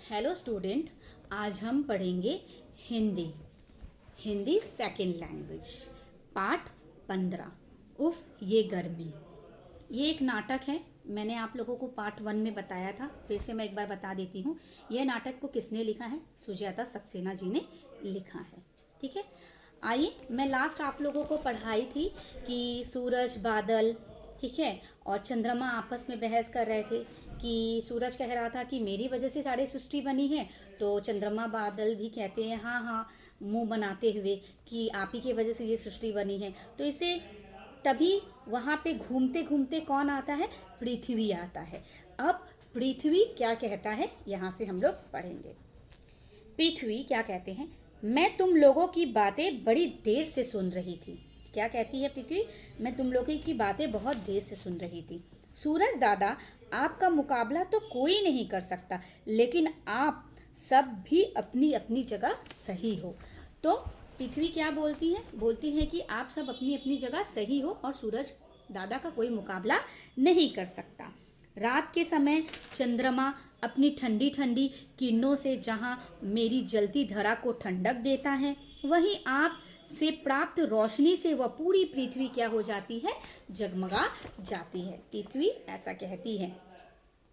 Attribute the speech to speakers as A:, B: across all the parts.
A: Hello student, आज हम पढ़ेंगे Hindi Hindi second language part 15। उफ ये गर्मी। ये एक नाटक है। मैंने आप लोगों को पार्ट 1 में बताया था, फिर से मैं एक बार बता देती हूँ। यह नाटक को किसने लिखा है? सुजाता सक्सेना जी ने लिखा है। ठीक है, आइए, मैं लास्ट आप लोगों को पढ़ाई थी कि सूरज, बादल, ठीक है, और चंद्रमा आपस में बहस कर रहे थे कि सूरज कह रहा था कि मेरी वजह से सारी सृष्टि बनी है, तो चंद्रमा बादल भी कहते हैं हाँ हाँ मुंह बनाते हुए कि आप ही की वजह से ये सृष्टि बनी है। तो इसे तभी वहाँ पे घूमते घूमते कौन आता है? पृथ्वी आता है। अब पृथ्वी क्या कहता है यहाँ से हम लोग पढ़ेंगे। पृथ्वी क्या कहते हैं? मैं तुम लोगों की बातें बड़ी देर से सुन रही थी। क्या कहती है पृथ्वी? मैं तुम लोगों की बातें बहुत देर से सुन रही थी। सूरज दादा, आपका मुकाबला तो कोई नहीं कर सकता, लेकिन आप सब भी अपनी अपनी जगह सही हो। तो पृथ्वी क्या बोलती है? बोलती है कि आप सब अपनी अपनी जगह सही हो और सूरज दादा का कोई मुकाबला नहीं कर सकता। रात के समय चंद्रमा अपनी ठंडी ठंडी किरणों से जहां मेरी जलती धरा को ठंडक देता है, वहीं आप से प्राप्त रोशनी से वह पूरी पृथ्वी क्या हो जाती है? जगमगा जाती है। पृथ्वी ऐसा कहती है।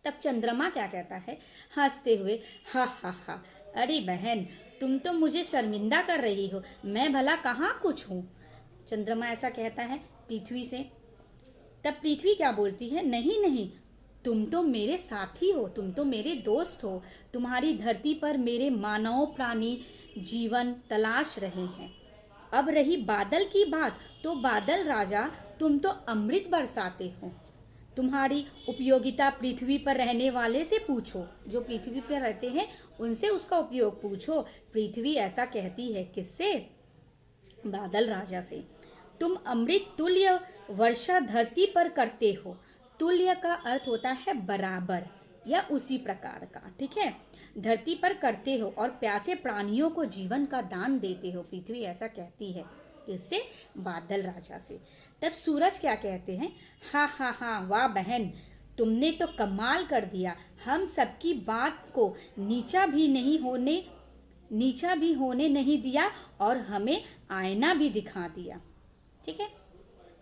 A: तब चंद्रमा क्या कहता है हंसते हुए? हा हा हा, अरे बहन, तुम तो मुझे शर्मिंदा कर रही हो, मैं भला कहाँ कुछ हूँ। चंद्रमा ऐसा कहता है पृथ्वी से। तब पृथ्वी क्या बोलती है? नहीं नहीं, तुम तो मेरे साथी हो, तुम तो मेरे दोस्त हो। तुम्हारी धरती पर मेरे मानव प्राणी जीवन तलाश रहे हैं। अब रही बादल की बात, तो बादल राजा, तुम तो अमृत बरसाते हो। तुम्हारी उपयोगिता पृथ्वी पर रहने वाले से पूछो, जो पृथ्वी पर रहते हैं उनसे उसका उपयोग पूछो। पृथ्वी ऐसा कहती है। किससे? बादल राजा से। तुम अमृत तुल्य वर्षा धरती पर करते हो। तुल्य का अर्थ होता है बराबर या उसी प्रकार का, ठीक है। धरती पर करते हो और प्यासे प्राणियों को जीवन का दान देते हो। पृथ्वी ऐसा कहती है। इससे? बादल राजा से। तब सूरज क्या कहते हैं? हाँ हाँ हाँ, वाह बहन, तुमने तो कमाल कर दिया। हम सबकी बात को नीचा भी होने नहीं दिया और हमें आईना भी दिखा दिया। ठीक है।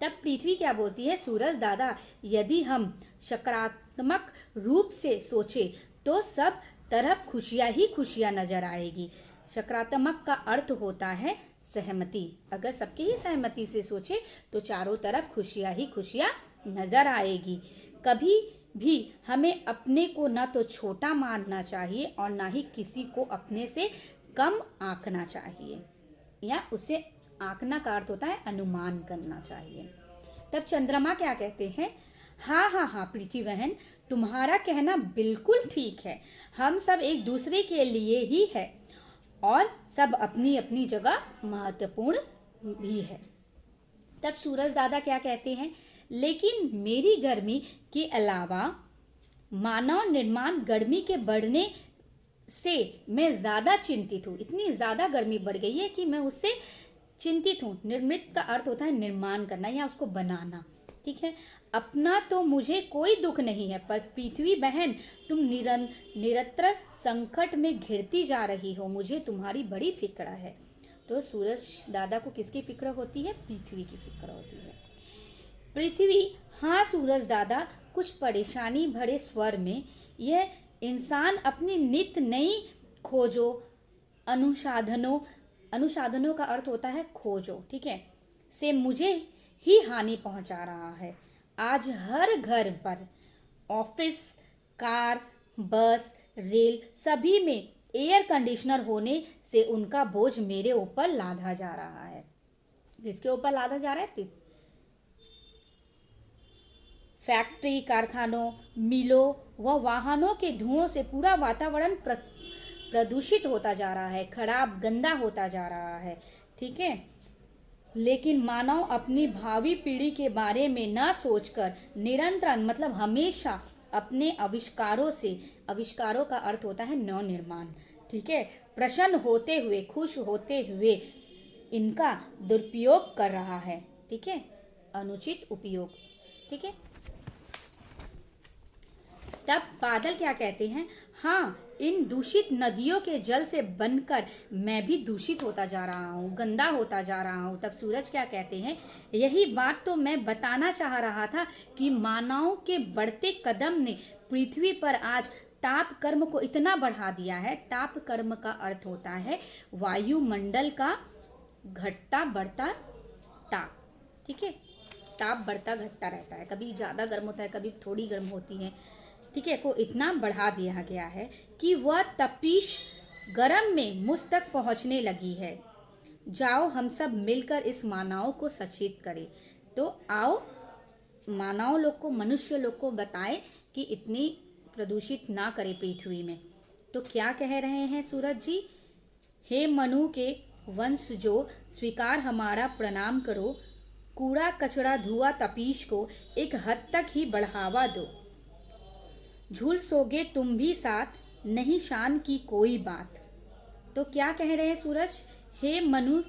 A: तब पृथ्वी क्या बोलती है? सूरज दादा, यदि हम सकारात्मक रूप से सोचे तो सब तरफ खुशियां ही खुशियां नजर आएगी। सकारात्मक का अर्थ होता है सहमति। अगर सबकी ही सहमति से सोचे तो चारों तरफ खुशियां ही खुशियां नजर आएगी। कभी भी हमें अपने को न तो छोटा मानना चाहिए और ना ही किसी को अपने से कम आंकना चाहिए, या उसे आंकना का अर्थ होता है अनुमान करना चाहिए। तब चंद्रमा क्या कहते हैं? हाँ हाँ हाँ पृथ्वी बहन, तुम्हारा कहना बिल्कुल ठीक है। हम सब एक दूसरे के लिए ही है और सब अपनी अपनी जगह महत्वपूर्ण भी है। तब सूरज दादा क्या कहते हैं? लेकिन मेरी गर्मी के अलावा मानव निर्माण गर्मी के बढ़ने से मैं ज्यादा चिंतित हूँ। इतनी ज्यादा गर्मी बढ़ गई है कि मैं उससे चिंतित हूँ। निर्मित का अर्थ होता है निर्माण करना या उसको बनाना, ठीक है। अपना तो मुझे कोई दुख नहीं है, पर पृथ्वी बहन, तुम निरंतर संकट में घिरती जा रही हो। मुझे तुम्हारी बड़ी फिक्र है। तो सूरज दादा को किसकी फिक्र होती है? पृथ्वी की फिक्र होती है। पृथ्वी, हाँ सूरज दादा, कुछ परेशानी भरे स्वर में, यह इंसान अपनी नित्य नई खोजो अनुसाधनों का अर्थ होता है खोजो, ठीक है, से मुझे ही हानि पहुंचा रहा है। आज हर घर पर, ऑफिस, कार, बस, रेल, सभी में एयर कंडीशनर होने से उनका बोझ मेरे ऊपर लादा जा रहा है। किसके ऊपर लादा जा रहा है? फैक्ट्री, कारखानों, मिलों व वाहनों के धुओं से पूरा वातावरण प्रदूषित होता जा रहा है, खराब, गंदा होता जा रहा है, ठीक है। लेकिन मानव अपनी भावी पीढ़ी के बारे में न सोचकर निरंतर, मतलब हमेशा, अपने आविष्कारों का अर्थ होता है नव निर्माण, ठीक है, प्रसन्न होते हुए, खुश होते हुए इनका दुरुपयोग कर रहा है, ठीक है, अनुचित उपयोग, ठीक है। तब बादल क्या कहते हैं? हाँ, इन दूषित नदियों के जल से बनकर मैं भी दूषित होता जा रहा हूँ, गंदा होता जा रहा हूँ। तब सूरज क्या कहते हैं, यही बात तो मैं बताना चाह रहा था कि मानव के बढ़ते कदम ने पृथ्वी पर आज ताप कर्म को इतना बढ़ा दिया है। ताप कर्म का अर्थ होता है वायुमंडल का घटता बढ़ता ताप, ठीक है। ताप बढ़ता घटता रहता है, कभी ज़्यादा गर्म होता है, कभी थोड़ी गर्म होती है, ठीक है, को इतना बढ़ा दिया गया है कि वह तपिश गर्म में मुझ तक पहुंचने लगी है। जाओ हम सब मिलकर इस मानव को सचेत करें। तो आओ मानव लोग को, मनुष्य लोग को बताएं कि इतनी प्रदूषित ना करें पृथ्वी में। तो क्या कह रहे हैं सूरज जी, हे मनु के वंश जो स्वीकार हमारा प्रणाम करो, कूड़ा कचरा धुआं तपीश को एक हद तक ही बढ़ावा दो। झूल सोगे तुम भी साथ, नहीं शान की कोई बात। तो क्या कह रहे हैं सूरज, हे मनु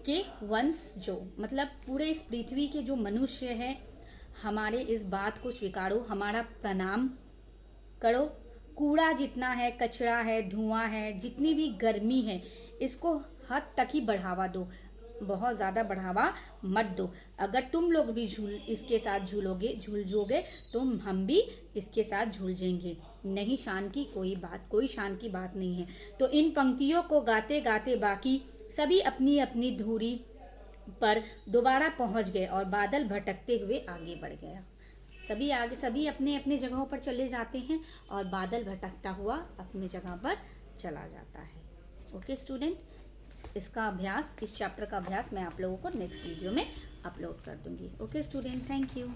A: के वंश जो, मतलब पूरे इस पृथ्वी के जो मनुष्य है, हमारे इस बात को स्वीकारो, हमारा प्रणाम करो। कूड़ा जितना है, कचरा है, धुआं है, जितनी भी गर्मी है, इसको हद तक ही बढ़ावा दो, बहुत ज़्यादा बढ़ावा मत दो। अगर तुम लोग भी इसके साथ झूल जोगे तो हम भी इसके साथ झूल जाएंगे। नहीं शान की कोई बात, कोई शान की बात नहीं है। तो इन पंक्तियों को गाते गाते बाकी सभी अपनी अपनी धुरी पर दोबारा पहुंच गए और बादल भटकते हुए आगे बढ़ गया। सभी अपने अपने जगहों पर चले जाते हैं और बादल भटकता हुआ अपनी जगह पर चला जाता है। ओके स्टूडेंट, इसका अभ्यास, इस चैप्टर का अभ्यास मैं आप लोगों को नेक्स्ट वीडियो में अपलोड कर दूंगी। Okay student, thank you.